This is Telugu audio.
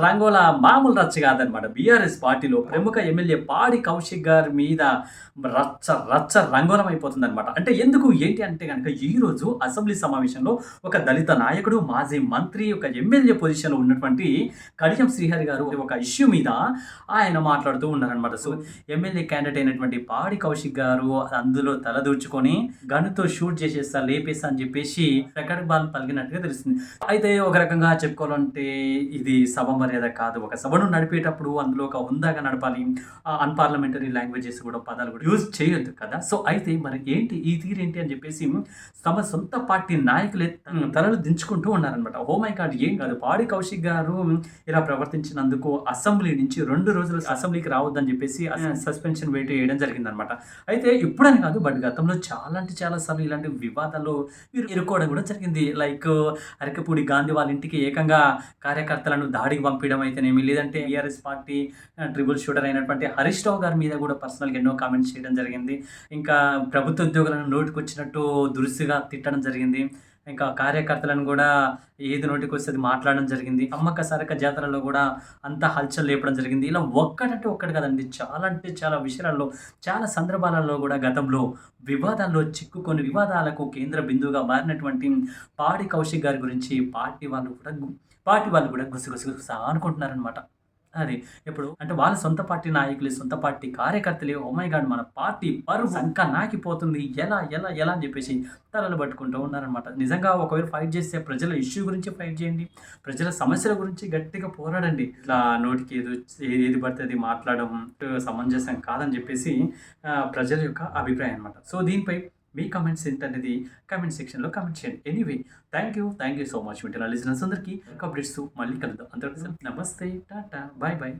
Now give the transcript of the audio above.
రంగోల మామూలు రచ్చ కాదనమాట. బీఆర్ఎస్ పార్టీలో ప్రముఖ ఎమ్మెల్యే పాడి కౌశిక్ గారి మీద రంగోలం అయిపోతుందనమాట. అంటే ఎందుకు ఏంటి అంటే గనక ఈరోజు అసెంబ్లీ సమావేశంలో ఒక దళిత నాయకుడు, మాజీ మంత్రి, ఒక ఎమ్మెల్యే పొజిషన్‌లో ఉన్నటువంటి కడియం శ్రీహరి గారు ఒక ఇష్యూ మీద ఆయన మాట్లాడుతూ ఉన్నారనమాట. సో, ఎమ్మెల్యే క్యాండిడేట్ అయినటువంటి పాడి కౌశిక్ గారు అందులో తలదూర్చుకొని గన్‌తో షూట్ చేసేస్తా, లేపేస్తా అని చెప్పేసి ప్రకటనలు పలికినట్టుగా తెలుస్తుంది. అయితే ఒక రకంగా చెప్పుకోవాలంటే ఇది సభ మర్యాద కాదు. ఒక సభను నడిపేటప్పుడు అందులో ఒక హుందాగా నడపాలి. అన్‌పార్లమెంటరీ లాంగ్వేజెస్ కూడా పదాలు కూడా యూజ్ చేయొద్దు కదా! సో, అయితే మరి ఏంటి ఈ తీరేంటి అని చెప్పేసి తమ సొంత పార్టీ నాయకులే తలలు దించుకుంటూ ఉన్నారనమాట. Oh my God! ఏం కాదు పాడి కౌశిక్ గారు ఇలా ప్రవర్తించినందుకు అసెంబ్లీ నుంచి 2 రోజులు అసెంబ్లీకి రావద్దని చెప్పేసి సస్పెన్షన్ వేటు వేయడం జరిగిందనమాట. అయితే ఇప్పుడని కాదు బట్ గతంలో చాలా అంటే చాలా సార్లు ఇలాంటి వివాదాల్లో ఇరుక్కోవడం కూడా జరిగింది. లైక్ అరకపూడి గాంధీ వాళ్ళ ఇంటికి ఏకంగా కార్యకర్తలను దాడికి పంపించడం అయితేనేమి, లేదంటే టీఆర్ఎస్ పార్టీ ట్రిబుల్ షూటర్ అయినటువంటి హరీష్ రావు గారి మీద కూడా పర్సనల్‌గా ఎన్నో కామెంట్స్ చేయడం జరిగింది. ఇంకా ప్రభుత్వ ఉద్యోగులను నోటికొచ్చినట్టు దురుసుగా తిట్టడం జరిగింది. ఇంకా కార్యకర్తలను కూడా ఏది నోటికొస్తే అది మాట్లాడడం జరిగింది. సమ్మక్క సారక్క జాతరలో కూడా అంతా హల్చల్ లేపడం జరిగింది. ఇలా ఒక్కటంటే ఒక్కటి కాదండి. చాలా అంటే చాలా విషయాలలో, చాలా సందర్భాలలో కూడా గతంలో వివాదాల్లో చిక్కుకొని వివాదాలకు కేంద్ర బిందువుగా మారినటువంటి పాడి కౌశిక్ గారి గురించి పార్టీ వాళ్ళు కూడా గుసగుస అనుకుంటున్నారనమాట. అది. ఇప్పుడు అంటే వాళ్ళ సొంత పార్టీ నాయకులే, సొంత పార్టీ కార్యకర్తలే ఓహ్ మై గాడ్! మన పార్టీ పరువు సంక నాకిపోతుంది. ఎలా అని చెప్పేసి తలలు పట్టుకుంటూ ఉన్నారనమాట. నిజంగా ఒకవేళ ఫైట్ చేస్తే ప్రజల ఇష్యూ గురించి ఫైట్ చేయండి. ప్రజల సమస్యల గురించి గట్టిగా పోరాడండి. ఇట్లా నోటికి ఏది పడితే అది మాట్లాడడం సమంజసం కాదని చెప్పేసి ప్రజల యొక్క అభిప్రాయం అనమాట. సో, దీనిపై మీ కామెంట్స్ ఏంటనేది కామెంట్ సెక్షన్‌లో కామెంట్ చేయండి. Anyway thank you so much వింటున్న లిజనర్స్ అందరికీ అప్డేట్స్‌తో మళ్ళీ కలుద్దాం. అందరికీ నమస్తే, టాటా, బాయ్.